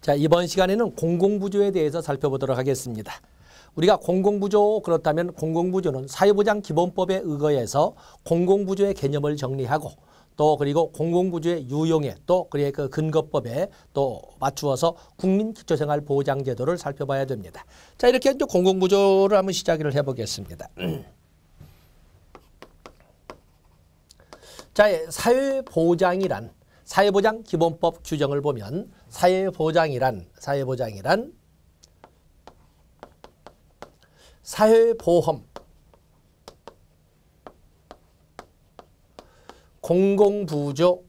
자, 이번 시간에는 공공부조에 대해서 살펴보도록 하겠습니다. 우리가 공공부조, 그렇다면 공공부조는 사회보장기본법에 의거해서 공공부조의 개념을 정리하고 또 그리고 공공부조의 유용에 또 그 근거법에 또 맞추어서 국민기초생활보장제도를 살펴봐야 됩니다. 자, 이렇게 이제 공공부조를 한번 시작을 해보겠습니다. 자, 사회보장이란 사회보장기본법 규정을 보면 사회보장이란 사회보험, 공공부조,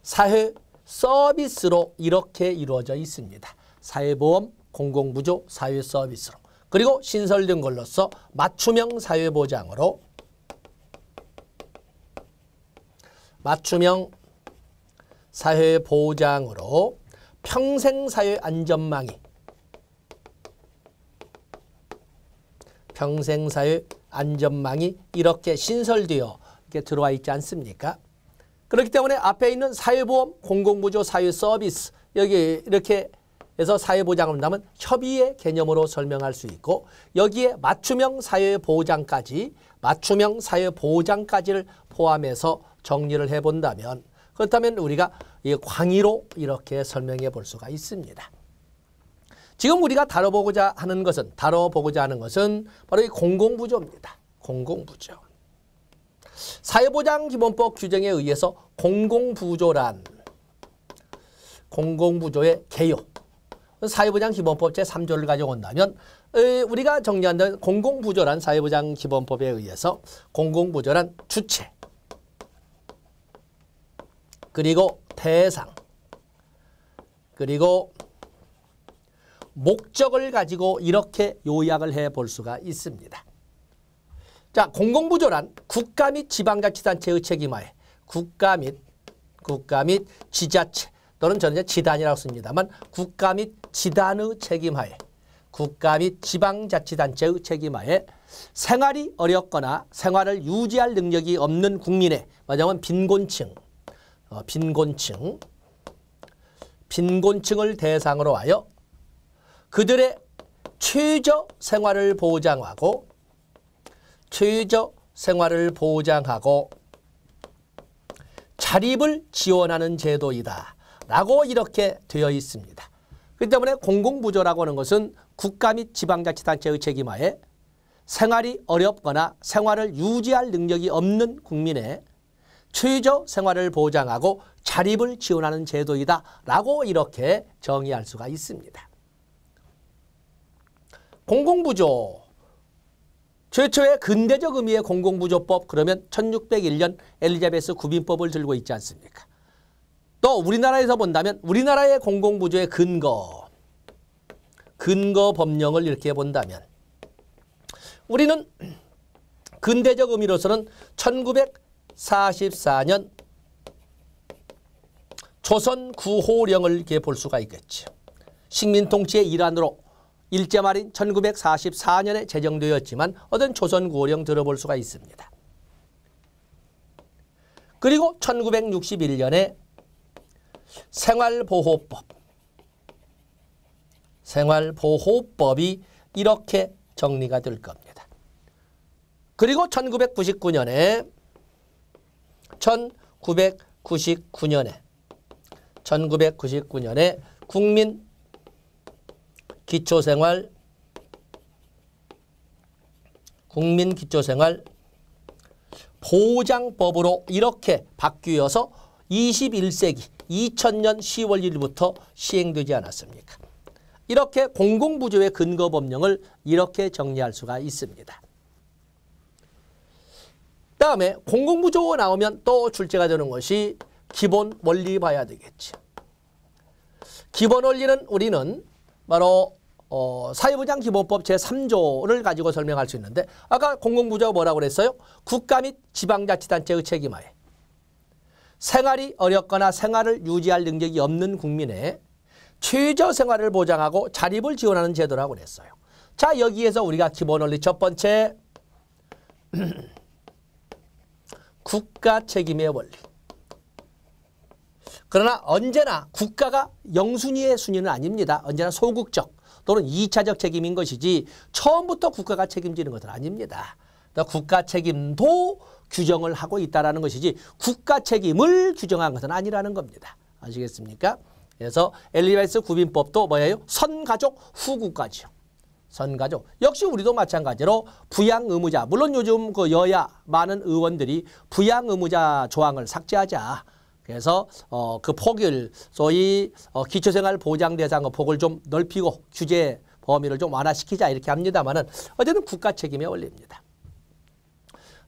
사회서비스로 이렇게 이루어져 있습니다. 사회보험, 공공부조, 사회서비스로. 그리고 신설된 걸로서 맞춤형 사회보장으로 평생사회 안전망이 이렇게 신설되어 이렇게 들어와 있지 않습니까? 그렇기 때문에 앞에 있는 사회보험, 공공부조, 사회서비스 여기 이렇게 해서 사회보장을 한다면 협의의 개념으로 설명할 수 있고 여기에 맞춤형 사회보장까지를 포함해서 정리를 해본다면 그렇다면 우리가 광의로 이렇게 설명해 볼 수가 있습니다. 지금 우리가 다뤄보고자 하는 것은 바로 이 공공부조입니다. 공공부조. 사회보장기본법 규정에 의해서 공공부조란 공공부조의 개요. 사회보장기본법 제3조를 가져온다면 우리가 정리한다면 공공부조란 사회보장기본법에 의해서 공공부조란 주체 그리고 대상 그리고 목적을 가지고 이렇게 요약을 해 볼 수가 있습니다. 자, 공공부조란 국가 및 지방자치단체의 책임하에 국가 및 지자체 또는 저는 지단이라고 씁니다만 국가 및 지단의 책임하에 국가 및 지방자치단체의 책임하에 생활이 어렵거나 생활을 유지할 능력이 없는 국민의 말하자면 빈곤층을 대상으로 하여 그들의 최저 생활을 보장하고 자립을 지원하는 제도이다 라고 이렇게 되어 있습니다. 그렇기 때문에 공공부조라고 하는 것은 국가 및 지방자치단체의 책임하에 생활이 어렵거나 생활을 유지할 능력이 없는 국민의 최저 생활을 보장하고 자립을 지원하는 제도이다 라고 이렇게 정의할 수가 있습니다. 공공부조, 최초의 근대적 의미의 공공부조법 그러면 1601년 엘리자베스 구빈법을 들고 있지 않습니까? 또 우리나라에서 본다면 우리나라의 공공부조의 근거 법령을 이렇게 본다면 우리는 근대적 의미로서는 1944년 조선구호령을 이렇게 볼 수가 있겠죠. 식민통치의 일환으로 일제 말인 1944년에 제정되었지만 어떤 조선구호령 들어볼 수가 있습니다. 그리고 1961년에 생활보호법이 이렇게 정리가 될 겁니다. 그리고 1999년에 국민기초생활 보장법으로 이렇게 바뀌어서 21세기 2000년 10월 1일부터 시행되지 않았습니까? 이렇게 공공부조의 근거법령을 이렇게 정리할 수가 있습니다. 다음에 공공부조 나오면 또 출제가 되는 것이 기본 원리 봐야 되겠죠. 기본 원리는 우리는 바로 사회보장기본법 제3조를 가지고 설명할 수 있는데 아까 공공부조가 뭐라고 그랬어요? 국가 및 지방자치단체의 책임하에 생활이 어렵거나 생활을 유지할 능력이 없는 국민의 최저 생활을 보장하고 자립을 지원하는 제도라고 그랬어요. 자, 여기에서 우리가 기본 원리 첫 번째 국가 책임의 원리. 그러나 언제나 국가가 영순위의 순위는 아닙니다. 언제나 소극적 또는 2차적 책임인 것이지 처음부터 국가가 책임지는 것은 아닙니다. 국가 책임도 규정을 하고 있다는 것이지 국가 책임을 규정한 것은 아니라는 겁니다. 아시겠습니까? 그래서 엘리자베스 구빈법도 뭐예요? 선가족 후국가죠. 선가족. 역시 우리도 마찬가지로 부양의무자. 물론 요즘 그 여야 많은 의원들이 부양의무자 조항을 삭제하자. 그래서 그 폭을 소위 기초생활 보장 대상의 폭을 좀 넓히고 규제 범위를 좀 완화시키자 이렇게 합니다만은 어쨌든 국가 책임의 원리입니다.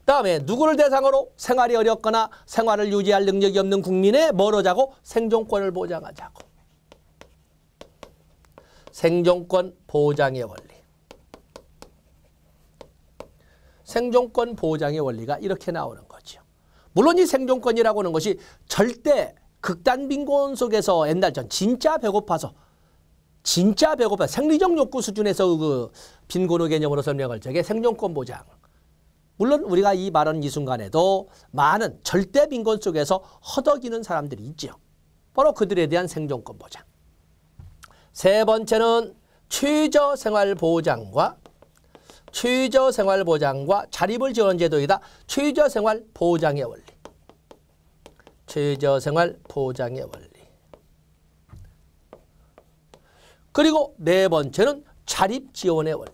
다음에 누구를 대상으로 생활이 어렵거나 생활을 유지할 능력이 없는 국민의 뭘 하자고? 생존권을 보장하자고. 생존권 보장의 원리. 생존권 보장의 원리가 이렇게 나오는 거죠. 물론 이 생존권이라고 하는 것이 절대 극단 빈곤 속에서 옛날 전 진짜 배고파서 생리적 욕구 수준에서 그 빈곤의 개념으로 설명할 적에 생존권 보장. 물론 우리가 이 말은 이 순간에도 많은 절대 빈곤 속에서 허덕이는 사람들이 있죠. 바로 그들에 대한 생존권 보장. 세 번째는 최저생활보장과 자립을 지원 제도이다. 최저생활보장의 원리. 최저생활보장의 원리. 그리고 네 번째는 자립지원의 원리.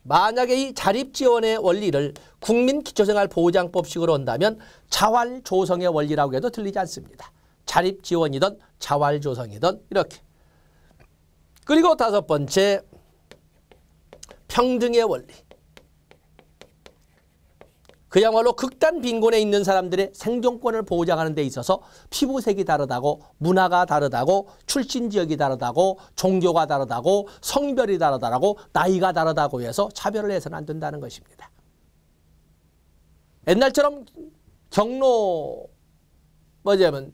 만약에 이 자립지원의 원리를 국민기초생활보장법식으로 한다면 자활조성의 원리라고 해도 틀리지 않습니다. 자립지원이든 자활조성이든 이렇게. 그리고 다섯 번째 평등의 원리. 그야말로 극단 빈곤에 있는 사람들의 생존권을 보장하는 데 있어서 피부색이 다르다고, 문화가 다르다고, 출신 지역이 다르다고, 종교가 다르다고, 성별이 다르다고, 나이가 다르다고 해서 차별을 해서는 안 된다는 것입니다. 옛날처럼 경로 뭐냐면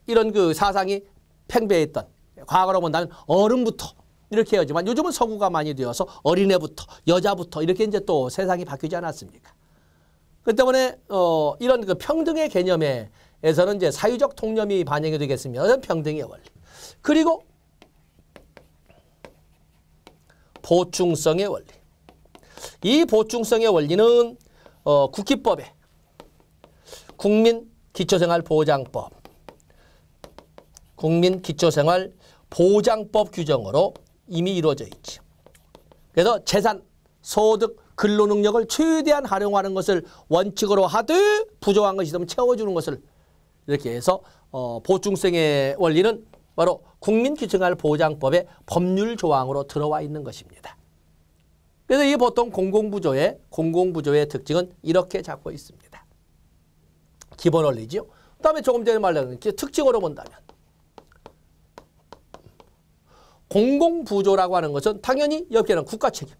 이런 그 사상이 팽배했던 과거로 본다면 어른부터 이렇게 하지만 요즘은 서구가 많이 되어서 어린애부터 여자부터 이렇게 이제 또 세상이 바뀌지 않았습니까? 그 때문에 이런 그 평등의 개념에서는 이제 사회적 통념이 반영이 되겠습니다. 평등의 원리. 그리고 보충성의 원리. 이 보충성의 원리는 국기법에 국민기초생활보장법, 국민기초생활보장법 규정으로 이미 이루어져 있죠. 그래서 재산, 소득, 근로능력을 최대한 활용하는 것을 원칙으로 하되 부족한 것이 있으면 채워주는 것을 이렇게 해서 보충성의 원리는 바로 국민기초생활보장법의 법률 조항으로 들어와 있는 것입니다. 그래서 이게 보통 공공부조의 특징은 이렇게 잡고 있습니다. 기본 원리죠. 그 다음에 조금 전에 말한 특징으로 본다면 공공부조라고 하는 것은 당연히 여기에는 국가 책임.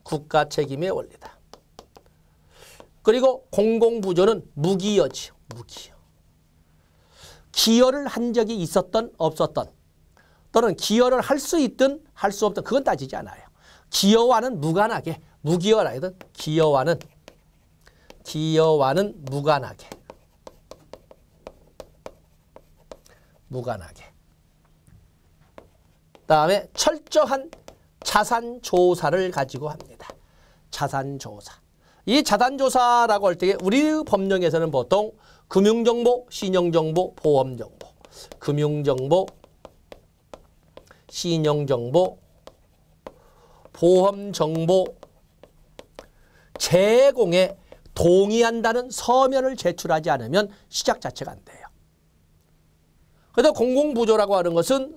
국가 책임의 원리다. 그리고 공공부조는 무기여지요. 무기여. 기여를 한 적이 있었던 없었던 또는 기여를 할 수 있든 할 수 없든 그건 따지지 않아요. 기여와는 무관하게 무기여라든 기여와는 무관하게 다음에 철저한 자산조사를 가지고 합니다. 자산조사. 이 자산조사라고 할 때 우리 법령에서는 보통 금융정보, 신용정보, 보험정보, 금융정보, 신용정보, 보험정보 제공에 동의한다는 서면을 제출하지 않으면 시작 자체가 안 돼요. 그래서 공공부조라고 하는 것은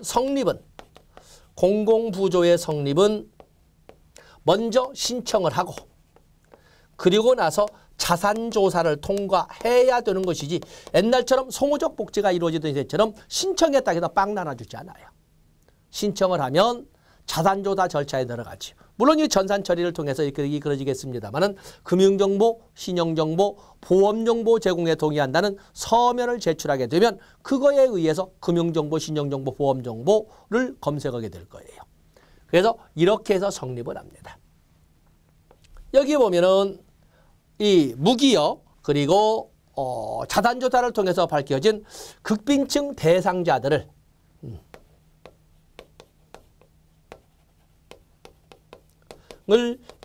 공공부조의 성립은 먼저 신청을 하고 그리고 나서 자산조사를 통과해야 되는 것이지 옛날처럼 송호적 복지가 이루어지던 시대처럼 신청했다 해서 빵 나눠주지 않아요. 신청을 하면 자산조사 절차에 들어가지. 물론 이 전산 처리를 통해서 이렇게 그려지겠습니다만은 금융정보, 신용정보, 보험정보 제공에 동의한다는 서면을 제출하게 되면 그거에 의해서 금융정보, 신용정보, 보험정보를 검색하게 될 거예요. 그래서 이렇게 해서 성립을 합니다. 여기 보면은 이 무기여 그리고 자단조사를 통해서 밝혀진 극빈층 대상자들을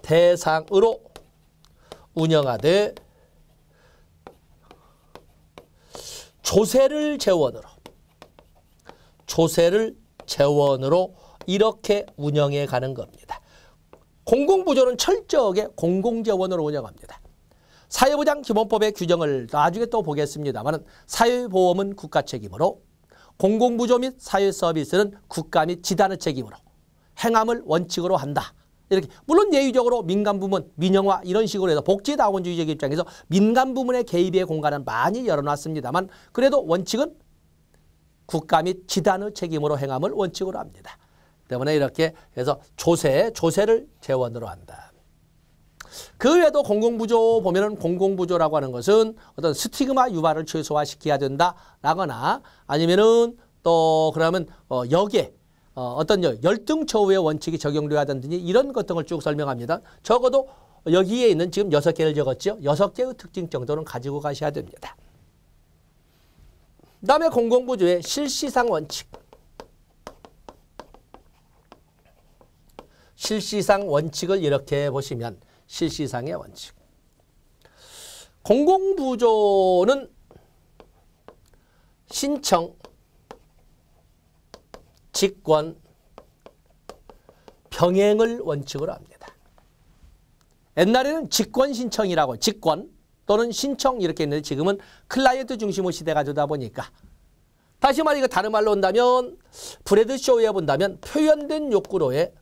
대상으로 운영하되 조세를 재원으로 이렇게 운영해 가는 겁니다. 공공부조는 철저하게 공공재원으로 운영합니다. 사회보장기본법의 규정을 나중에 또 보겠습니다만 사회보험은 국가 책임으로 공공부조 및 사회서비스는 국가 및 지단의 책임으로 행함을 원칙으로 한다. 이렇게 물론 예외적으로 민간부문, 민영화 이런 식으로 해서 복지다원주의적 입장에서 민간부문의 개입의 공간은 많이 열어놨습니다만 그래도 원칙은 국가 및 지단의 책임으로 행함을 원칙으로 합니다. 때문에 이렇게 해서 조세를 재원으로 한다. 그 외에도 공공부조 보면은 공공부조라고 하는 것은 어떤 스티그마 유발을 최소화시켜야 된다라거나 아니면은 또 그러면 여기에 어떤 열등처우의 원칙이 적용돼야 된다든지 이런 것 등을 쭉 설명합니다. 적어도 여기에 있는 지금 6개를 적었죠. 6개의 특징 정도는 가지고 가셔야 됩니다. 그다음에 공공부조의 실시상 원칙. 실시상 원칙을 이렇게 보시면 실시상의 원칙. 공공부조는 신청, 직권, 병행을 원칙으로 합니다. 옛날에는 직권 신청이라고 직권 또는 신청 이렇게 했는데 지금은 클라이언트 중심의 시대가 되다 보니까 다시 말해 이거 다른 말로 한다면 브래드쇼에 본다면 표현된 욕구로의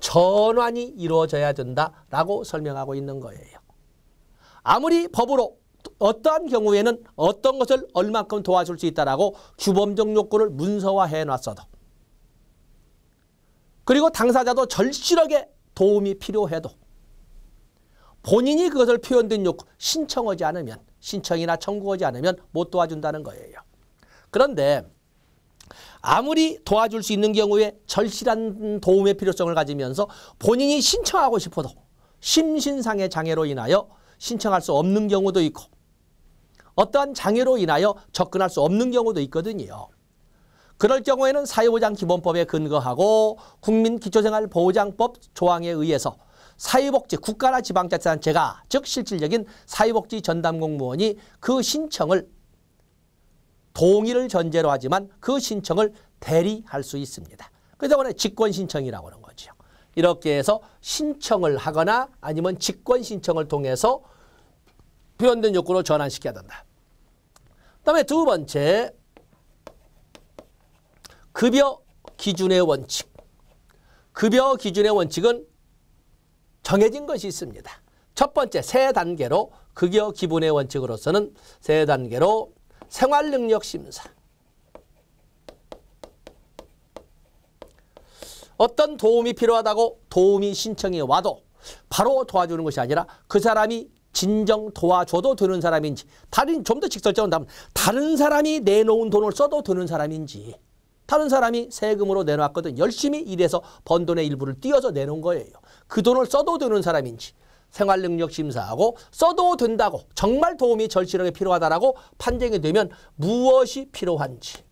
전환이 이루어져야 된다라고 설명하고 있는 거예요. 아무리 법으로 어떠한 경우에는 어떤 것을 얼마큼 도와줄 수 있다라고 규범적 욕구를 문서화해 놨어도 그리고 당사자도 절실하게 도움이 필요해도 본인이 그것을 표현된 욕구 신청하지 않으면 신청이나 청구하지 않으면 못 도와준다는 거예요. 그런데 아무리 도와줄 수 있는 경우에 절실한 도움의 필요성을 가지면서 본인이 신청하고 싶어도 심신상의 장애로 인하여 신청할 수 없는 경우도 있고 어떠한 장애로 인하여 접근할 수 없는 경우도 있거든요. 그럴 경우에는 사회보장기본법에 근거하고 국민기초생활보장법 조항에 의해서 사회복지 국가나 지방자치단체가 즉 실질적인 사회복지 전담공무원이 그 신청을 동의를 전제로 하지만 그 신청을 대리할 수 있습니다. 그래서 직권신청이라고 하는 거죠. 이렇게 해서 신청을 하거나 아니면 직권신청을 통해서 표현된 욕구로 전환시켜야 된다. 그다음에 두 번째, 급여 기준의 원칙. 급여 기준의 원칙은 정해진 것이 있습니다. 첫 번째, 세 단계로 급여 기본의 원칙으로서는 세 단계로 생활능력심사. 어떤 도움이 필요하다고 도움이 신청이 와도 바로 도와주는 것이 아니라 그 사람이 진정 도와줘도 되는 사람인지 좀 더 직설적으로 하면 다른 사람이 내놓은 돈을 써도 되는 사람인지 다른 사람이 세금으로 내놓았거든 열심히 일해서 번 돈의 일부를 띄어서 내놓은 거예요. 그 돈을 써도 되는 사람인지 생활능력 심사하고 써도 된다고 정말 도움이 절실하게 필요하다라고 판정이 되면 무엇이 필요한지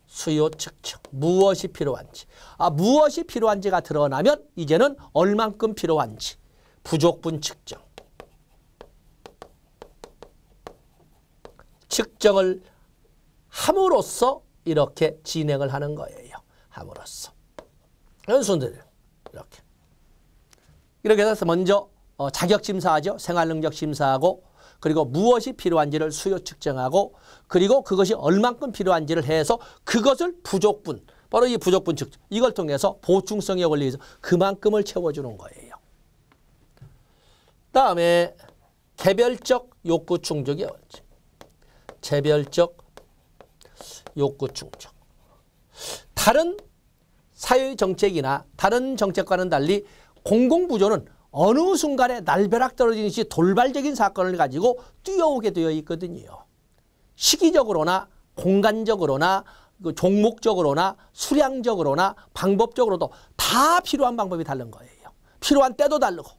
수요 측정 무엇이 필요한지 무엇이 필요한지가 드러나면 이제는 얼만큼 필요한지 부족분 측정을 함으로써 이렇게 진행을 하는 거예요. 함으로써. 연수들 이렇게 해서 먼저 자격심사하죠. 생활능력 심사하고 그리고 무엇이 필요한지를 수요 측정하고 그리고 그것이 얼만큼 필요한지를 해서 그것을 부족분 바로 이 부족분 측정 이걸 통해서 보충성의 원리에서 그만큼을 채워주는 거예요. 다음에 개별적 욕구 충족의 원칙. 개별적 욕구 충족. 다른 사회정책이나 다른 정책과는 달리 공공부조는 어느 순간에 날벼락 떨어지는 듯이 돌발적인 사건을 가지고 뛰어오게 되어 있거든요. 시기적으로나 공간적으로나 종목적으로나 수량적으로나 방법적으로도 다 필요한 방법이 다른 거예요. 필요한 때도 다르고.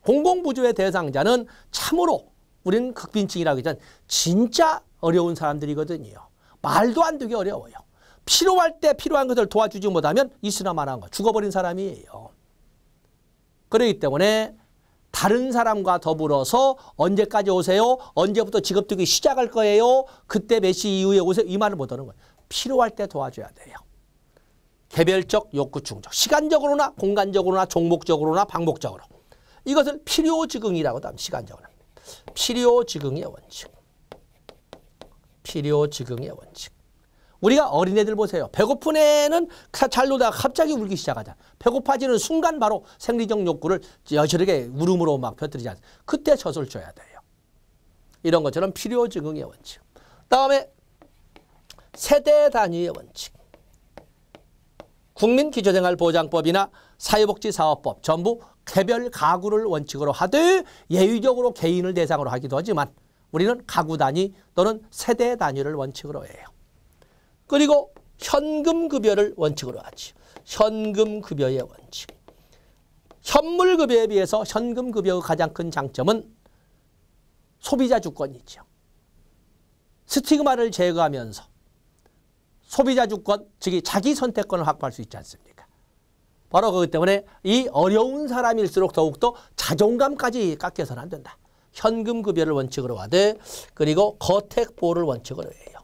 공공부조의 대상자는 참으로 우리는 극빈층이라고 하지만 진짜 어려운 사람들이거든요. 말도 안 되게 어려워요. 필요할 때 필요한 것을 도와주지 못하면 있으나 마나한 거 죽어버린 사람이에요. 그렇기 때문에 다른 사람과 더불어서 언제까지 오세요? 언제부터 직업 등기 시작할 거예요? 그때 몇 시 이후에 오세요? 이 말을 못하는 거예요. 필요할 때 도와줘야 돼요. 개별적 욕구 충족. 시간적으로나 공간적으로나 종목적으로나 방법적으로. 이것을 필요지긍이라고도 합니다. 시간적으로. 필요지긍의 원칙. 필요지긍의 원칙. 우리가 어린애들 보세요. 배고픈 애는 잘 놀다가 갑자기 울기 시작하잖아. 배고파지는 순간 바로 생리적 욕구를 여실하게 울음으로 막 펴뜨리지 않습니까? 그때 젖을 줘야 돼요. 이런 것처럼 필요지긍의 원칙. 다음에 세대 단위의 원칙. 국민기초생활보장법이나 사회복지사업법 전부 개별 가구를 원칙으로 하되 예외적으로 개인을 대상으로 하기도 하지만 우리는 가구 단위 또는 세대 단위를 원칙으로 해요. 그리고 현금급여를 원칙으로 하지. 현금급여의 원칙. 현물급여에 비해서 현금급여의 가장 큰 장점은 소비자 주권이죠. 스티그마를 제거하면서 소비자 주권, 즉 자기 선택권을 확보할 수 있지 않습니까? 바로 그것 때문에 이 어려운 사람일수록 더욱더 자존감까지 깎여서는 안 된다. 현금급여를 원칙으로 하되 그리고 거택보호를 원칙으로 해요.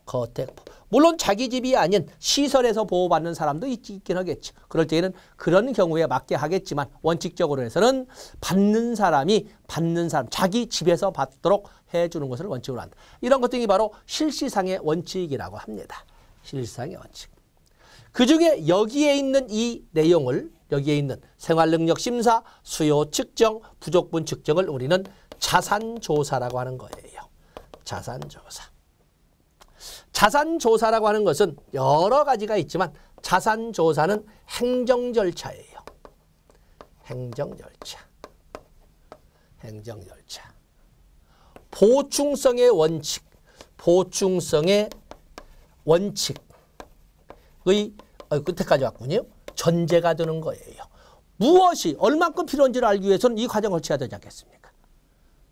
거택보호. 물론 자기 집이 아닌 시설에서 보호받는 사람도 있긴 하겠죠. 그럴 때에는 그런 경우에 맞게 하겠지만 원칙적으로 해서는 받는 사람, 자기 집에서 받도록 해주는 것을 원칙으로 한다. 이런 것들이 바로 실시상의 원칙이라고 합니다. 실시상의 원칙. 그중에 여기에 있는 이 내용을 여기에 있는 생활능력심사, 수요 측정, 부족분 측정을 우리는 자산조사라고 하는 거예요. 자산조사. 자산조사라고 하는 것은 여러 가지가 있지만 자산조사는 행정절차예요. 행정절차. 행정절차. 보충성의 원칙. 보충성의 원칙의 끝에까지 왔군요. 전제가 되는 거예요. 무엇이 얼만큼 필요한지를 알기 위해서는 이 과정을 거쳐야 되지 않겠습니까?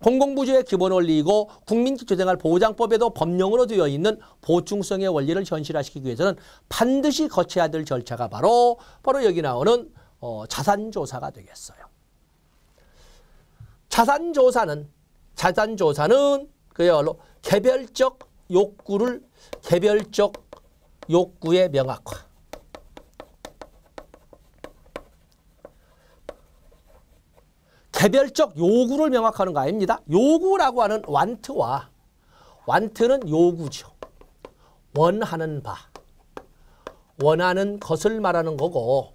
공공부조의 기본 원리이고 국민기초생활보장법에도 법령으로 되어 있는 보충성의 원리를 현실화시키기 위해서는 반드시 거쳐야 될 절차가 바로 여기 나오는 자산조사가 되겠어요. 자산조사는 그야말로 개별적 욕구의 명확화. 개별적 요구를 명확하는 거 아닙니다. 요구라고 하는 완트는 요구죠. 원하는 바, 원하는 것을 말하는 거고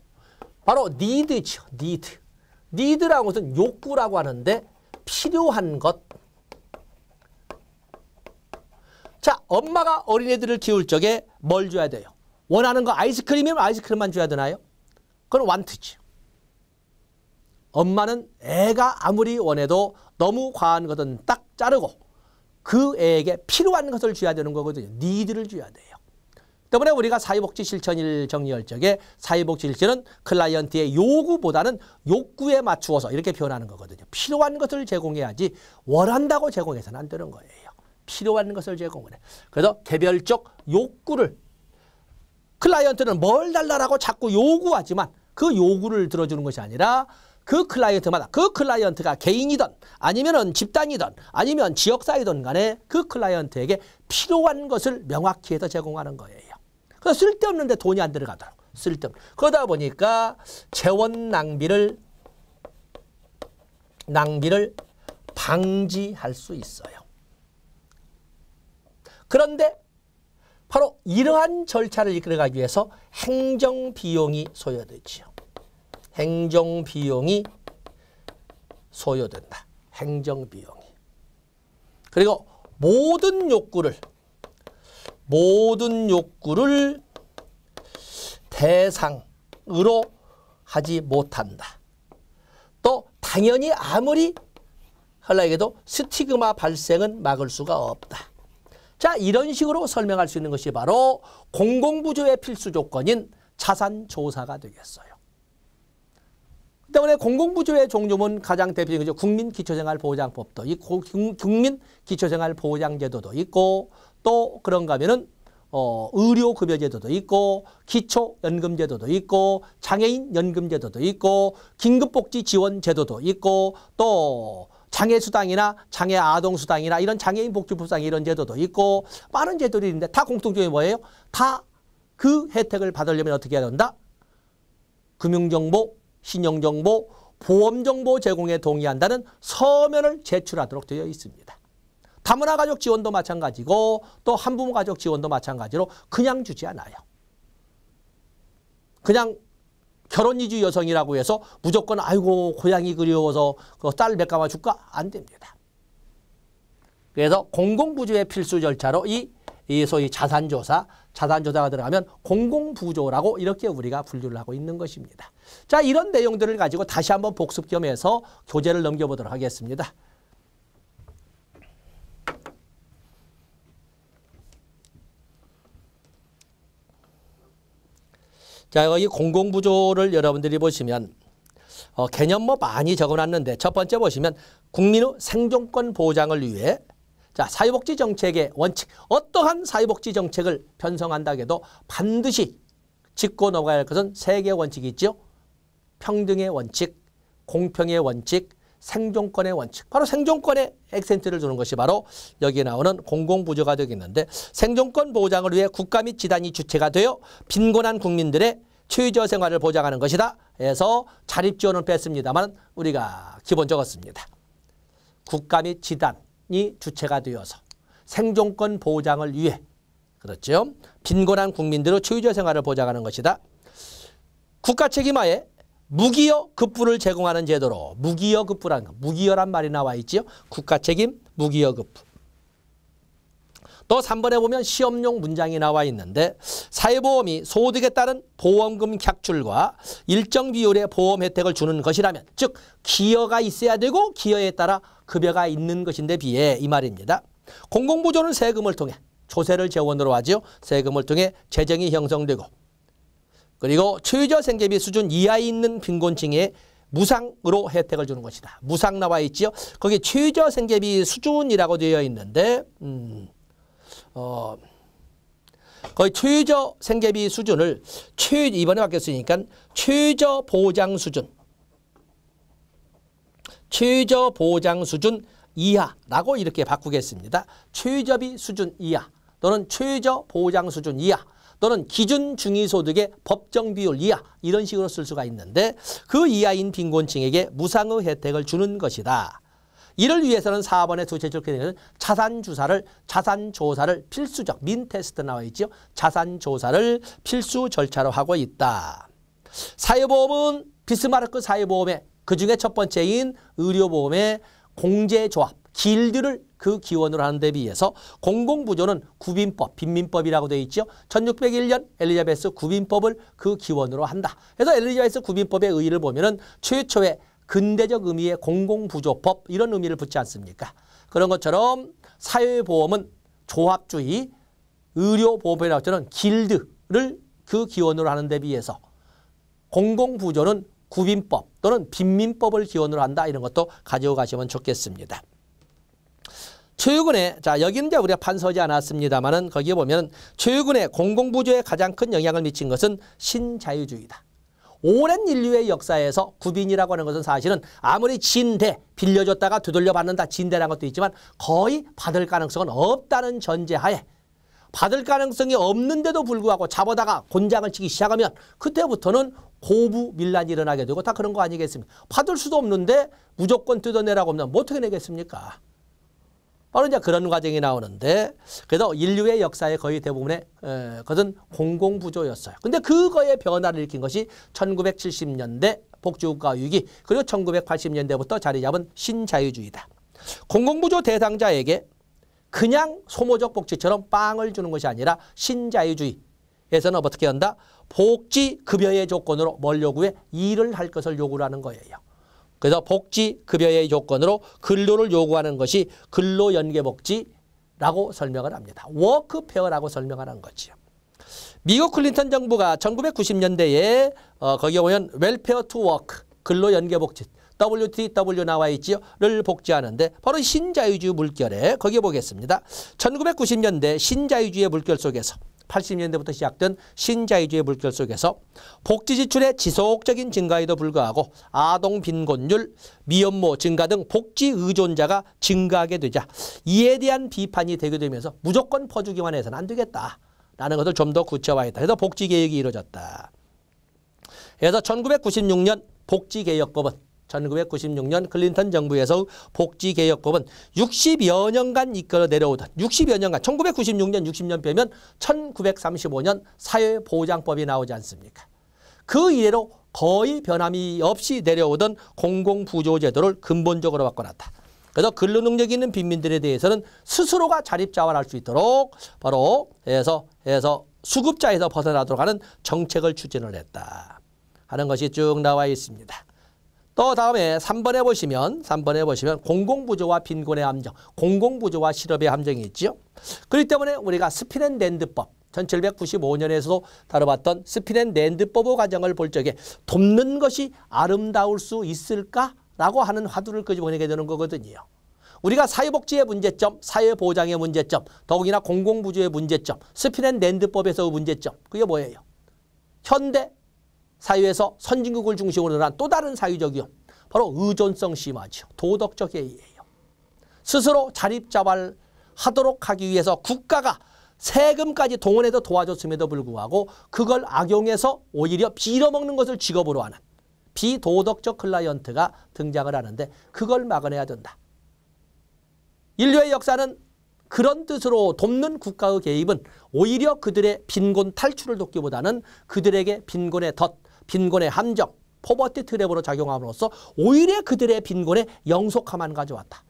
바로 need죠. need라는 것은 욕구라고 하는데 필요한 것. 자, 엄마가 어린애들을 키울 적에 뭘 줘야 돼요? 원하는 거 아이스크림이면 아이스크림만 줘야 되나요? 그건 완트죠. 엄마는 애가 아무리 원해도 너무 과한 것은 딱 자르고 그 애에게 필요한 것을 줘야 되는 거거든요. 니드를 줘야 돼요. 때문에 우리가 사회복지 실천일 정리할 적에 사회복지 실천은 클라이언트의 요구보다는 욕구에 맞추어서 이렇게 표현하는 거거든요. 필요한 것을 제공해야지 원한다고 제공해서는 안 되는 거예요. 필요한 것을 제공을 해. 그래서 개별적 욕구를 클라이언트는 뭘 달라고 자꾸 요구하지만 그 요구를 들어주는 것이 아니라 그 클라이언트마다 그 클라이언트가 개인이든 아니면 집단이든 아니면 지역사회든 간에 그 클라이언트에게 필요한 것을 명확히 해서 제공하는 거예요. 그래서 쓸데없는 데 돈이 안 들어가도록. 쓸데없는. 그러다 보니까 재원 낭비를 방지할 수 있어요. 그런데 바로 이러한 절차를 이끌어가기 위해서 행정비용이 소요되죠. 행정비용이 소요된다. 행정비용이. 그리고 모든 욕구를 대상으로 하지 못한다. 또 당연히 아무리 하려고 해도 스티그마 발생은 막을 수가 없다. 자, 이런 식으로 설명할 수 있는 것이 바로 공공부조의 필수 조건인 자산조사가 되겠어요. 때문에 공공부조의 종류는 가장 대표적인 거죠. 국민기초생활보장법도 있고 국민기초생활보장제도도 있고 또 그런가 하면은 의료급여제도도 있고 기초연금제도도 있고 장애인연금제도도 있고 긴급복지지원제도도 있고 또 장애수당이나 장애아동수당이나 이런 장애인복지법상 이런 제도도 있고 많은 제도들이 있는데 다 공통점이 뭐예요? 다 그 혜택을 받으려면 어떻게 해야 된다? 금융정보, 신용정보, 보험정보 제공에 동의한다는 서면을 제출하도록 되어 있습니다. 다문화 가족 지원도 마찬가지고 또 한부모 가족 지원도 마찬가지로 그냥 주지 않아요. 그냥 결혼 이주 여성이라고 해서 무조건 아이고 고향이 그리워서 딸 몇 가마 줄까? 안 됩니다. 그래서 공공부조의 필수 절차로 이 소위 자산조사가 들어가면 공공부조라고 이렇게 우리가 분류를 하고 있는 것입니다. 자, 이런 내용들을 가지고 다시 한번 복습 겸해서 교재를 넘겨보도록 하겠습니다. 자, 여기 공공부조를 여러분들이 보시면 개념 많이 적어놨는데 첫 번째 보시면 국민의 생존권 보장을 위해 자, 사회복지 정책의 원칙, 어떠한 사회복지 정책을 편성한다 해도 반드시 짚고 넘어가야 할 것은 세 개의 원칙이 있죠. 평등의 원칙, 공평의 원칙, 생존권의 원칙. 바로 생존권에 액센트를 두는 것이 바로 여기에 나오는 공공부조가 되겠는데 생존권 보장을 위해 국가 및 지단이 주체가 되어 빈곤한 국민들의 최저 생활을 보장하는 것이다. 해서 자립지원은 뺐습니다만 우리가 기본 적었습니다. 국가 및 지단이 주체가 되어서 생존권 보장을 위해 그렇죠. 빈곤한 국민들의 최저 생활을 보장하는 것이다. 국가 책임하에 무기여 급부를 제공하는 제도로 무기여 급부라는 거. 무기여란 말이 나와 있죠. 국가 책임 무기여 급부. 또 3번에 보면 시험용 문장이 나와 있는데 사회보험이 소득에 따른 보험금 객출과 일정 비율의 보험 혜택을 주는 것이라면 즉 기여가 있어야 되고 기여에 따라 급여가 있는 것인데 비해 이 말입니다. 공공부조는 세금을 통해 조세를 재원으로 하죠. 세금을 통해 재정이 형성되고 그리고 최저 생계비 수준 이하에 있는 빈곤층에 무상으로 혜택을 주는 것이다. 무상 나와 있죠. 거기 최저 생계비 수준이라고 되어 있는데 거의 최저 생계비 수준을 이번에 바뀌었으니까 최저 보장 수준 이하라고 이렇게 바꾸겠습니다. 최저비 수준 이하 또는 최저 보장 수준 이하 또는 기준 중위소득의 법정 비율 이하 이런 식으로 쓸 수가 있는데 그 이하인 빈곤층에게 무상의 혜택을 주는 것이다. 이를 위해서는 4번에 두 제출게 되는 자산조사를 필수적 민테스트 나와 있죠. 자산조사를 필수 절차로 하고 있다. 사회보험은 비스마르크 사회보험의 그중에 첫 번째인 의료보험의 공제조합, 길드를 그 기원으로 하는 데 비해서 공공부조는 구빈법, 빈민법이라고 되어 있죠. 1601년 엘리자베스 구빈법을 그 기원으로 한다. 그래서 엘리자베스 구빈법의 의의를 보면은 최초의 근대적 의미의 공공부조법 이런 의미를 붙지 않습니까? 그런 것처럼 사회보험은 조합주의, 의료보험이라고 하는 길드를 그 기원으로 하는 데 비해서 공공부조는 구빈법 또는 빈민법을 기원으로 한다. 이런 것도 가지고 가시면 좋겠습니다. 최근에 자 여기는 이제 우리가 판서지 않았습니다만은 거기에 보면 최근에 공공부조에 가장 큰 영향을 미친 것은 신자유주의다. 오랜 인류의 역사에서 구빈이라고 하는 것은 사실은 아무리 진대 빌려줬다가 되돌려 받는다 진대라는 것도 있지만 거의 받을 가능성은 없다는 전제하에 받을 가능성이 없는데도 불구하고 잡아다가 곤장을 치기 시작하면 그때부터는 고부밀란이 일어나게 되고 다 그런 거 아니겠습니까? 받을 수도 없는데 무조건 뜯어내라고 하면 뭐 어떻게 내겠습니까? 바로 이제 그런 과정이 나오는데 그래서 인류의 역사의 거의 대부분의 것은 공공부조였어요. 근데 그거의 변화를 일으킨 것이 1970년대 복지국가 위기 그리고 1980년대부터 자리 잡은 신자유주의다. 공공부조 대상자에게 그냥 소모적 복지처럼 빵을 주는 것이 아니라 신자유주의에서는 어떻게 한다? 복지급여의 조건으로 뭘 요구해? 일을 할 것을 요구를 하는 거예요. 그래서 복지급여의 조건으로 근로를 요구하는 것이 근로연계복지, 라고 설명을 합니다. 워크페어라고 설명을 한 거지요. 미국 클린턴 정부가 1990년대에 거기에 보면 웰페어 투 워크, 근로연계복지, WTW 나와 있지요.를 복지하는데 바로 신자유주의 물결에 거기에 보겠습니다. 1990년대 신자유주의 물결 속에서 80년대부터 시작된 신자유주의 물결 속에서 복지 지출의 지속적인 증가에도 불구하고 아동 빈곤율, 미혼모 증가 등 복지 의존자가 증가하게 되자 이에 대한 비판이 되게 되면서 무조건 퍼주기만 해서는 안 되겠다라는 것을 좀 더 구체화했다. 그래서 복지개혁이 이루어졌다. 그래서 1996년 복지개혁법은 1996년 클린턴 정부에서 복지개혁법은 60여 년간 이끌어 내려오던 60여 년간 1996년 60년 빼면 1935년 사회보장법이 나오지 않습니까? 그 이래로 거의 변함이 없이 내려오던 공공부조제도를 근본적으로 바꿔놨다. 그래서 근로능력이 있는 빈민들에 대해서는 스스로가 자립자활할 수 있도록 바로 해서 수급자에서 벗어나도록 하는 정책을 추진을 했다 하는 것이 쭉 나와 있습니다. 또 다음에 3번에 보시면 공공부조와 빈곤의 함정, 공공부조와 실업의 함정이 있죠. 그렇기 때문에 우리가 스핀앤랜드법 1795년에서도 다뤄봤던 스핀앤랜드법의 과정을 볼 적에 돕는 것이 아름다울 수 있을까라고 하는 화두를 끄집어내게 되는 거거든요. 우리가 사회복지의 문제점, 사회보장의 문제점, 더욱이나 공공부조의 문제점, 스핀앤랜드법에서의 문제점, 그게 뭐예요? 현대 사회에서 선진국을 중심으로 한 또 다른 사회적 위험, 바로 의존성 심화죠. 도덕적 해이예요. 스스로 자립자활하도록 하기 위해서 국가가 세금까지 동원해서 도와줬음에도 불구하고 그걸 악용해서 오히려 빌어먹는 것을 직업으로 하는 비도덕적 클라이언트가 등장을 하는데 그걸 막아내야 된다. 인류의 역사는 그런 뜻으로 돕는 국가의 개입은 오히려 그들의 빈곤 탈출을 돕기보다는 그들에게 빈곤의 덫, 빈곤의 함정, 포버티 트랩으로 작용함으로써 오히려 그들의 빈곤의 영속함만 가져왔다.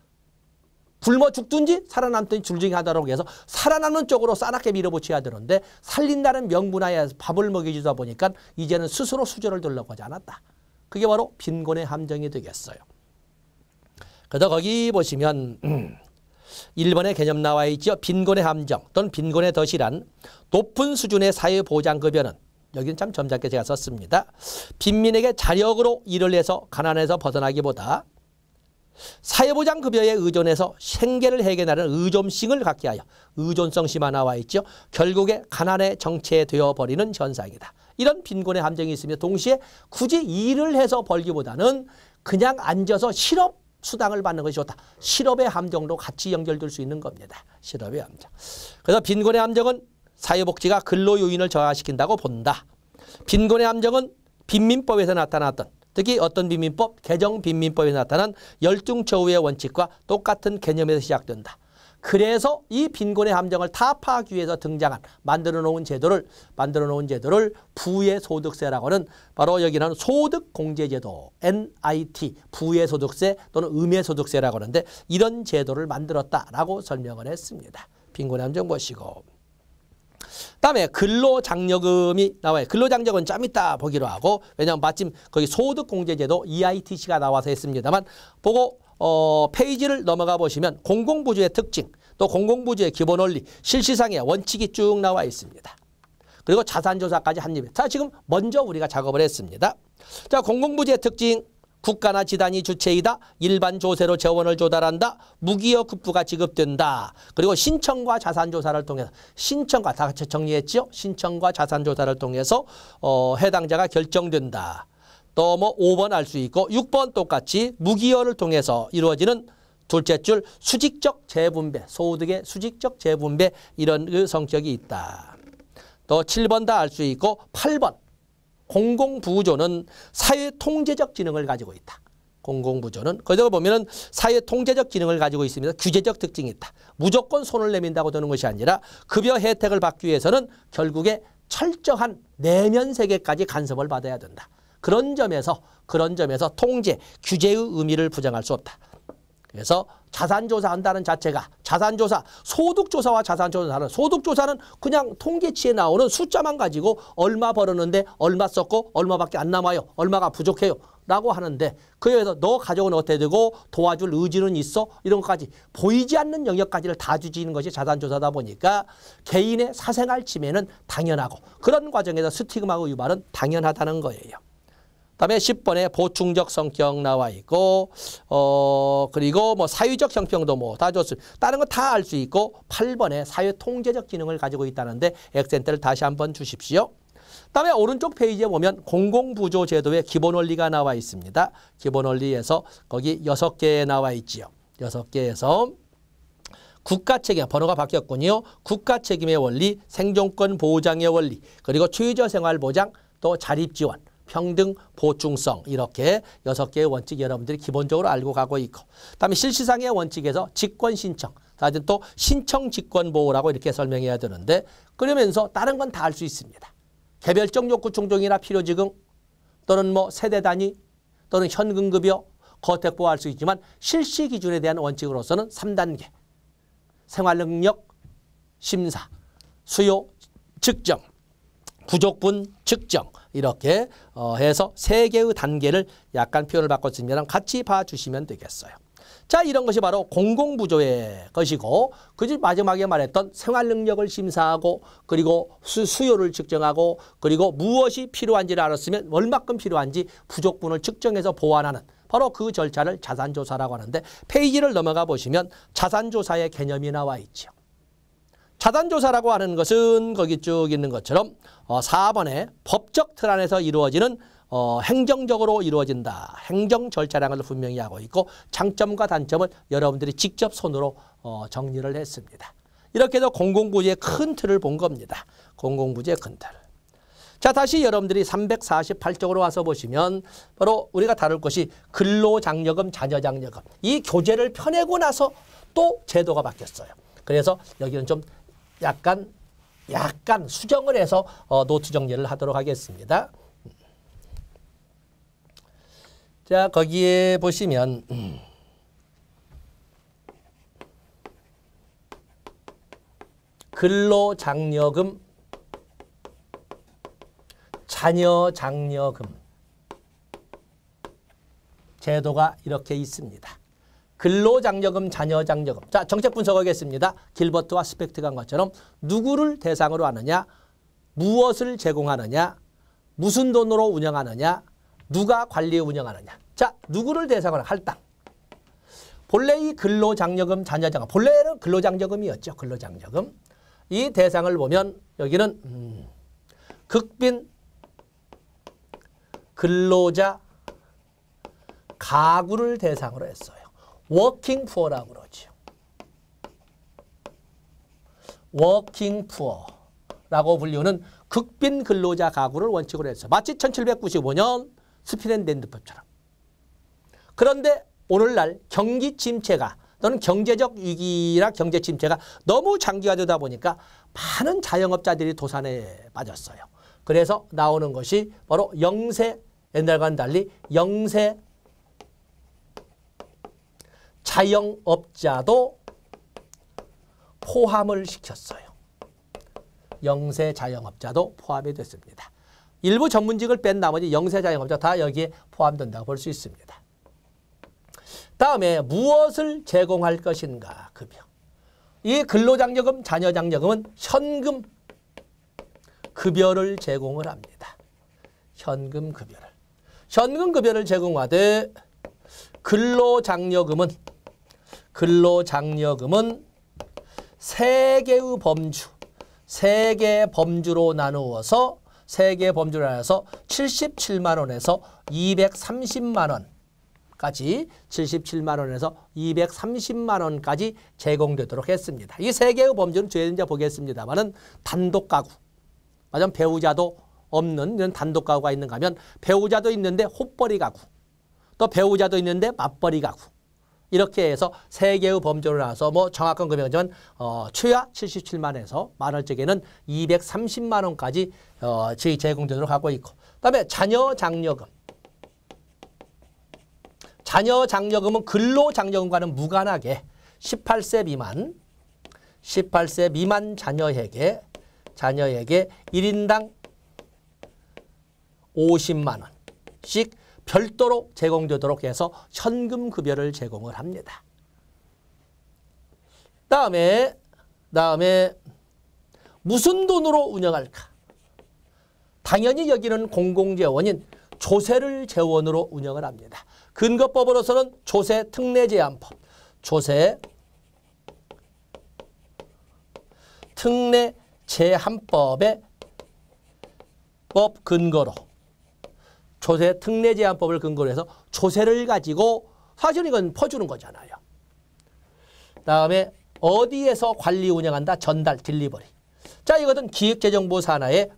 굶어 죽든지 살아남든지 둘 중에 하나라고 해서 살아남는 쪽으로 싸납게 밀어붙여야 되는데 살린다는 명분하에 밥을 먹여주다 보니까 이제는 스스로 수저를 들려고 하지 않았다. 그게 바로 빈곤의 함정이 되겠어요. 그래서 거기 보시면 1번의 개념 나와 있죠. 빈곤의 함정 또는 빈곤의 덫이란 높은 수준의 사회보장급여는 여기는 참 점잖게 제가 썼습니다. 빈민에게 자력으로 일을 해서 가난에서 벗어나기보다 사회보장급여에 의존해서 생계를 해결하는 의존성을 갖게 하여 의존성 심화 나와 있죠. 결국에 가난의 정체에 되어버리는 현상이다. 이런 빈곤의 함정이 있으며 동시에 굳이 일을 해서 벌기보다는 그냥 앉아서 실업 수당을 받는 것이 좋다. 실업의 함정도 같이 연결될 수 있는 겁니다. 실업의 함정. 그래서 빈곤의 함정은 사회복지가 근로요인을 저하시킨다고 본다. 빈곤의 함정은 빈민법에서 나타났던 특히 어떤 빈민법? 개정빈민법에 나타난 열중처우의 원칙과 똑같은 개념에서 시작된다. 그래서 이 빈곤의 함정을 타파하기 위해서 등장한 만들어 놓은 제도를 부의소득세라고 하는 바로 여기는 소득공제제도 NIT 부의소득세 또는 음해소득세라고 하는데 이런 제도를 만들었다라고 설명을 했습니다. 빈곤의 함정 보시고 다음에 근로장려금이 나와요. 근로장려금은 좀 이따 보기로 하고 왜냐하면 마침 거기 소득공제제도 EITC가 나와서 했습니다만 보고 페이지를 넘어가 보시면 공공부주의 특징 또 공공부주의 기본 원리 실시상의 원칙이 쭉 나와 있습니다. 그리고 자산조사까지 한입에. 자, 지금 먼저 우리가 작업을 했습니다. 자, 공공부주의 특징 국가나 지단이 주체이다. 일반 조세로 재원을 조달한다. 무기여 급부가 지급된다. 그리고 신청과 자산조사를 통해서 신청과 다 같이 정리했죠. 신청과 자산조사를 통해서 해당자가 결정된다. 또 뭐 5번 알 수 있고 6번 똑같이 무기여를 통해서 이루어지는 둘째 줄 수직적 재분배, 소득의 수직적 재분배 이런 그 성격이 있다. 또 7번 다 알 수 있고 8번 공공부조는 사회통제적 기능을 가지고 있다. 공공부조는 거기서 보면은 사회통제적 기능을 가지고 있습니다. 규제적 특징이 있다. 무조건 손을 내민다고 되는 것이 아니라 급여 혜택을 받기 위해서는 결국에 철저한 내면 세계까지 간섭을 받아야 된다. 그런 점에서 통제, 규제의 의미를 부정할 수 없다. 그래서 자산조사한다는 자체가 자산조사, 소득조사와 자산조사는 다른 소득조사는 그냥 통계치에 나오는 숫자만 가지고 얼마 벌었는데 얼마 썼고 얼마밖에 안 남아요. 얼마가 부족해요. 라고 하는데 그에 의해서 너 가족은 어떻게 되고 도와줄 의지는 있어? 이런 것까지 보이지 않는 영역까지를 다 주지는 것이 자산조사다 보니까 개인의 사생활 침해는 당연하고 그런 과정에서 스티그마의 유발은 당연하다는 거예요. 그다음에 10번에 보충적 성격 나와 있고 그리고 뭐 사회적 형평도 뭐 다 좋습니다. 다른 거 다 알 수 있고 8번에 사회 통제적 기능을 가지고 있다는데 액센트를 다시 한번 주십시오. 그다음에 오른쪽 페이지에 보면 공공부조 제도의 기본 원리가 나와 있습니다. 기본 원리에서 거기 6개 나와 있지요. 6개에서 국가 책임, 번호가 바뀌었군요. 국가 책임의 원리, 생존권 보장의 원리, 그리고 최저생활 보장, 또 자립지원, 평등, 보충성 이렇게 6개의 원칙 여러분들이 기본적으로 알고 가고 있고 그다음에 실시상의 원칙에서 직권신청, 사실 또 신청직권보호라고 이렇게 설명해야 되는데 그러면서 다른 건 다 알 수 있습니다. 개별적 욕구 충족이나 필요지급 또는 뭐 세대 단위 또는 현금급여, 거택보호 할 수 있지만 실시 기준에 대한 원칙으로서는 3단계 생활능력 심사, 수요 측정, 부족분 측정 이렇게 해서 3개의 단계를 약간 표현을 바꿨으면 같이 봐주시면 되겠어요. 자, 이런 것이 바로 공공부조의 것이고 그 마지막에 말했던 생활능력을 심사하고 그리고 수요를 측정하고 그리고 무엇이 필요한지를 알았으면 얼마큼 필요한지 부족분을 측정해서 보완하는 바로 그 절차를 자산조사라고 하는데 페이지를 넘어가 보시면 자산조사의 개념이 나와 있죠. 자산조사라고 하는 것은 거기 쭉 있는 것처럼 4번에 법적 틀 안에서 이루어지는 행정적으로 이루어진다. 행정 절차라는 것을 분명히 하고 있고 장점과 단점을 여러분들이 직접 손으로 정리를 했습니다. 이렇게 해서 공공부지의 큰 틀을 본 겁니다. 공공부지의 큰 틀. 자, 다시 여러분들이 348쪽으로 와서 보시면 바로 우리가 다룰 것이 근로장려금, 자녀장려금. 이 교재를 펴내고 나서 또 제도가 바뀌었어요. 그래서 여기는 좀 약간 수정을 해서 노트 정리를 하도록 하겠습니다. 자, 거기에 보시면 근로장려금, 자녀장려금 제도가 이렇게 있습니다. 근로장려금, 자녀장려금. 자, 정책 분석하겠습니다. 길버트와 스펙트가 한 것처럼 누구를 대상으로 하느냐, 무엇을 제공하느냐, 무슨 돈으로 운영하느냐, 누가 관리 운영하느냐. 자, 누구를 대상으로 할당. 본래 이 근로장려금, 자녀장려금. 본래는 근로장려금이었죠. 근로장려금. 이 대상을 보면 여기는 극빈 근로자 가구를 대상으로 했어요. 워킹 푸어라고 그러죠. 워킹 푸어라고 불리우는 극빈 근로자 가구를 원칙으로 했어요. 마치 1795년 스피넨랜드법처럼. 그런데 오늘날 경기 침체가 또는 경제적 위기나 경제 침체가 너무 장기화되다 보니까 많은 자영업자들이 도산에 빠졌어요. 그래서 나오는 것이 바로 영세, 옛날과는 달리 영세 자영업자도 포함을 시켰어요. 영세 자영업자도 포함이 됐습니다. 일부 전문직을 뺀 나머지 영세 자영업자 다 여기에 포함된다고 볼 수 있습니다. 다음에 무엇을 제공할 것인가? 급여. 이 근로장려금, 자녀장려금은 현금 급여를 제공을 합니다. 현금 급여를. 현금 급여를 제공하되 근로장려금은 세 개의 범주, 세 개의 범주로 나누어서 77만 원에서 230만 원까지 77만 원에서 230만 원까지 제공되도록 했습니다. 이 세 개의 범주는 뒤에 이제 보겠습니다만은 단독 가구, 맞으면 배우자도 없는 이런 단독 가구가 있는가 하면 배우자도 있는데 헛벌이 가구, 또 배우자도 있는데 맞벌이 가구. 이렇게 해서 세 개의 범주로 나와서 뭐 정확한 금액은 최하 77만에서 만원짜리는 230만 원까지 제공되도록 하고 있고, 그다음에 자녀장려금 자녀 장려금은 근로장려금과는 무관하게 18세 미만 자녀에게 1인당 50만 원씩 별도로 제공되도록 해서 현금 급여를 제공을 합니다. 다음에 무슨 돈으로 운영할까? 당연히 여기는 공공재원인 조세를 재원으로 운영을 합니다. 근거법으로서는 조세 특례 제한법, 조세 특례 제한법의 법 근거로 조세 특례 제한법을 근거로 해서 조세를 가지고 사실 이건 퍼주는 거잖아요. 다음에 어디에서 관리 운영한다? 전달, 딜리버리. 자, 이것은 기획재정부 산하의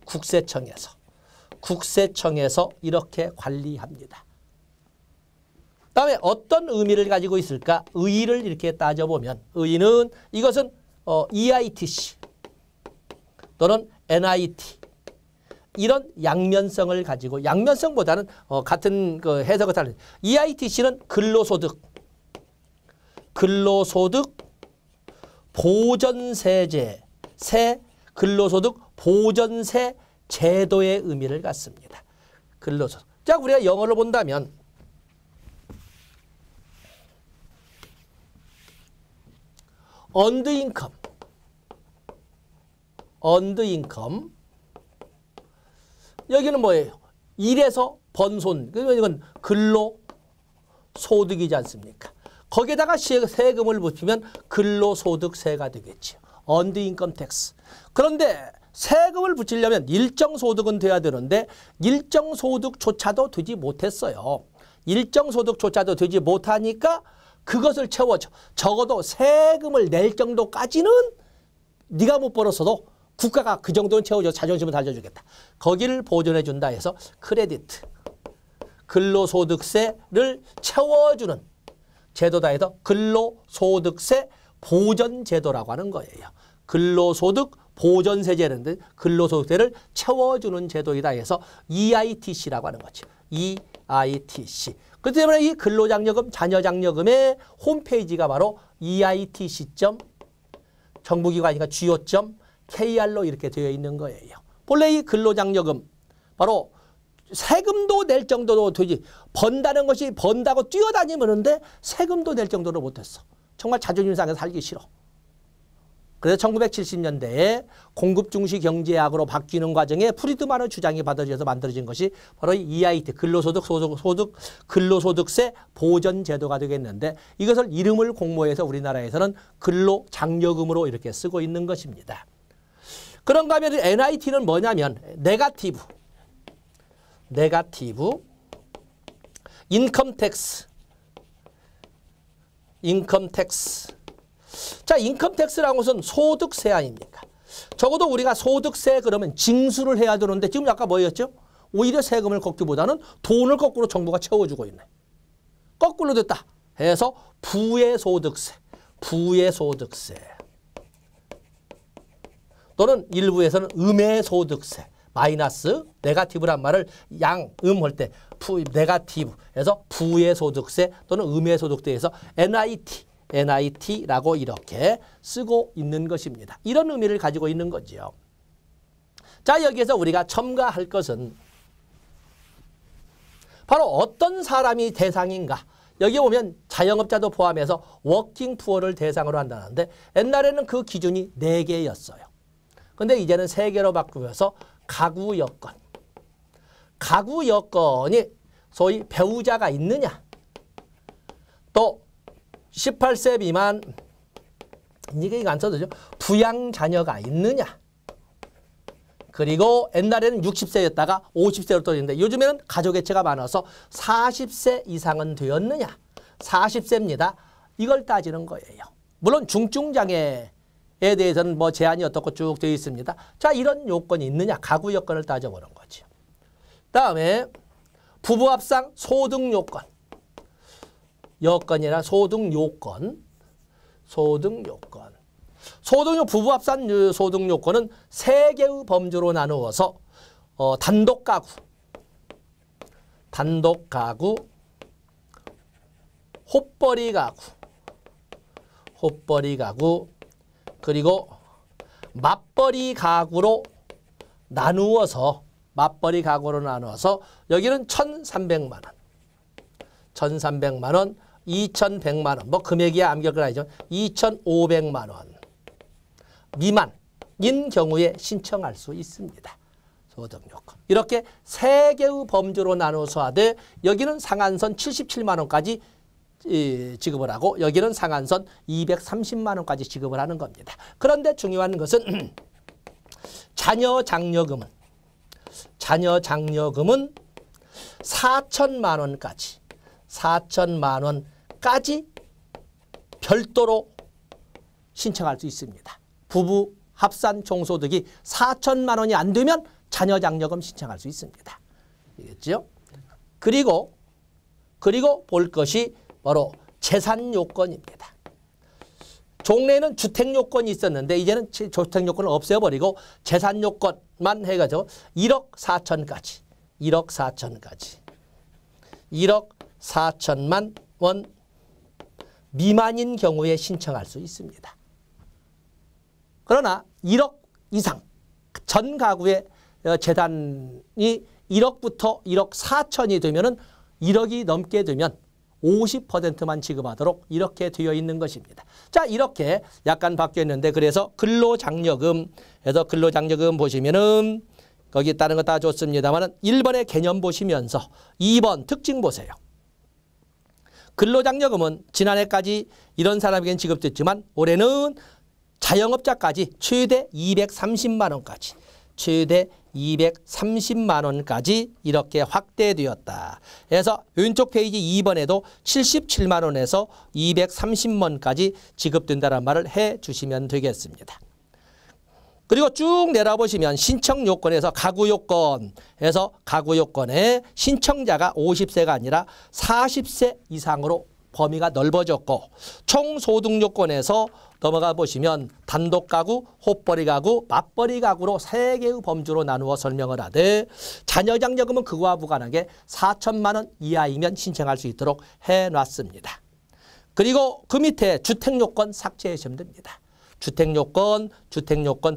국세청에서 이렇게 관리합니다. 다음에 어떤 의미를 가지고 있을까? 의의를 이렇게 따져보면 의의는 이것은 EITC 또는 NIT 이런 양면성을 가지고 양면성보다는 같은 그 해석을 따르는 EITC는 근로소득 보전세제 근로소득 보전세 제도의 의미를 갖습니다. 근로소득. 자, 우리가 영어를 본다면 earned income 여기는 뭐예요? 일에서 번 손. 이건 근로소득이지 않습니까? 거기에다가 세금을 붙이면 근로소득세가 되겠죠. earned income tax. 그런데 세금을 붙이려면 일정 소득은 돼야 되는데 일정 소득조차도 되지 못했어요. 일정 소득조차도 되지 못하니까 그것을 채워줘. 적어도 세금을 낼 정도까지는 네가 못 벌었어도 국가가 그 정도는 채워줘. 자존심을 달려주겠다. 거기를 보존해 준다 해서 크레디트, 근로소득세를 채워주는 제도다 해서 근로소득세 보전제도라고 하는 거예요. 근로소득 보전세제인데 근로소득세를 채워주는 제도이다 해서 EITC라고 하는 거죠. EITC. 그렇기 때문에 이 근로장려금, 자녀장려금의 홈페이지가 바로 EITC. 정부기관이니까 go.kr로 이렇게 되어 있는 거예요. 본래 이 근로장려금 바로 세금도 낼 정도로 되지 번다는 것이 번다고 뛰어다니면는데 세금도 낼 정도로 못했어. 정말 자존심 상해서 살기 싫어. 그래서 1970년대에 공급중시 경제학으로 바뀌는 과정에 프리드만의 주장이 받아져서 만들어진 것이 바로 이 EIT, 근로소득세 보전제도가 되겠는데 이것을 이름을 공모해서 우리나라에서는 근로장려금으로 이렇게 쓰고 있는 것입니다. 그런가 하면 NIT는 뭐냐면 네거티브, 인컴텍스. 자, 인컴텍스라는 것은 소득세 아닙니까? 적어도 우리가 소득세 그러면 징수를 해야 되는데 지금 아까 뭐였죠? 오히려 세금을 걷기보다는 돈을 거꾸로 정부가 채워주고 있네. 거꾸로 됐다 해서 부의소득세 또는 일부에서는 음의소득세 마이너스 네거티브란 말을 할 때 네거티브 해서 부의소득세 또는 음의소득세에서 NIT라고 이렇게 쓰고 있는 것입니다. 이런 의미를 가지고 있는 거지요. 자, 여기에서 우리가 첨가할 것은 바로 어떤 사람이 대상인가. 여기 보면 자영업자도 포함해서 워킹 푸어를 대상으로 한다는데 옛날에는 그 기준이 4개였어요. 근데 이제는 3개로 바꾸면서 가구 여건이 소위 배우자가 있느냐, 또 18세 미만, 이게 안 써도죠. 부양 자녀가 있느냐, 그리고 옛날에는 60세였다가 50세로 떨어지는데 요즘에는 가족애체가 많아서 40세 이상은 되었느냐, 40세입니다. 이걸 따지는 거예요. 물론 중증장애에 대해서는 뭐 제한이 어떻고 쭉 되어 있습니다. 자, 이런 요건이 있느냐, 가구 여건을 따져보는 거죠. 다음에 부부합상 소득 요건. 여건이나 소득 요건. 부부합산 소득 요건은 3개의 범주로 나누어서 단독 가구, 헛벌이 가구, 그리고 맞벌이 가구로 나누어서 여기는 1,300만 원, 1,300만 원, 2,100만 원, 뭐 금액이 암기할 아니죠. 2,500만 원 미만인 경우에 신청할 수 있습니다. 소득요건. 이렇게 세 개의 범주로 나눠서 하되 여기는 상한선 77만 원까지 지급을 하고 여기는 상한선 230만 원까지 지급을 하는 겁니다. 그런데 중요한 것은 자녀 장려금은 4천만 원까지 별도로 신청할 수 있습니다. 부부 합산 총소득이 4천만 원이 안 되면 자녀 장려금 신청할 수 있습니다. 알겠죠? 그리고 볼 것이 바로 재산 요건입니다. 종래에는 주택 요건이 있었는데 이제는 주택 요건을 없애버리고 재산 요건만 해가지고 1억 4천만 원 미만인 경우에 신청할 수 있습니다. 그러나 1억 이상 전 가구의 재산이 1억부터 1억 4천이 되면은 1억이 넘게 되면 50%만 지급하도록 이렇게 되어 있는 것입니다. 자, 이렇게 약간 바뀌어 있는데 그래서 근로장려금 보시면은 거기 다른 거 다 좋습니다만은 1번의 개념 보시면서 2번 특징 보세요. 근로장려금은 지난해까지 이런 사람에게는 지급됐지만 올해는 자영업자까지 최대 230만 원까지 이렇게 확대되었다. 그래서 왼쪽 페이지 2번에도 77만 원에서 230만 원까지 지급된다는 말을 해 주시면 되겠습니다. 그리고 쭉 내려보시면 신청 요건에서 가구 요건에 신청자가 50세가 아니라 40세 이상으로 범위가 넓어졌고 총소득 요건에서 넘어가 보시면 단독 가구, 헛벌이 가구, 맞벌이 가구로 세 개의 범주로 나누어 설명을 하되 자녀 장려금은 그거와 무관하게 4천만 원 이하이면 신청할 수 있도록 해놨습니다. 그리고 그 밑에 주택 요건 삭제하시면 됩니다. 주택 요건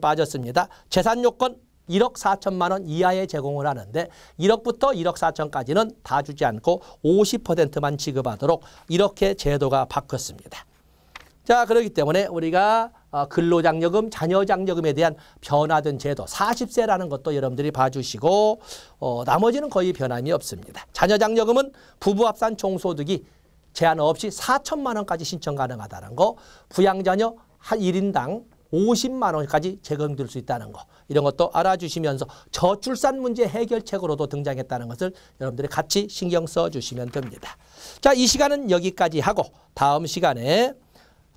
빠졌습니다. 재산 요건 1억 4천만 원 이하에 제공을 하는데 1억부터 1억 4천까지는 다 주지 않고 50%만 지급하도록 이렇게 제도가 바뀌었습니다. 자, 그렇기 때문에 우리가 근로장려금, 자녀장려금에 대한 변화된 제도 40세라는 것도 여러분들이 봐주시고 나머지는 거의 변함이 없습니다. 자녀장려금은 부부 합산 총소득이 제한 없이 4천만 원까지 신청 가능하다는 거, 부양자녀 한 1인당 50만 원까지 제공될 수 있다는 거, 이런 것도 알아주시면서 저출산 문제 해결책으로도 등장했다는 것을 여러분들이 같이 신경 써주시면 됩니다. 자, 이 시간은 여기까지 하고 다음 시간에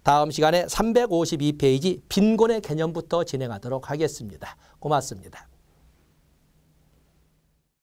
352페이지 빈곤의 개념부터 진행하도록 하겠습니다. 고맙습니다.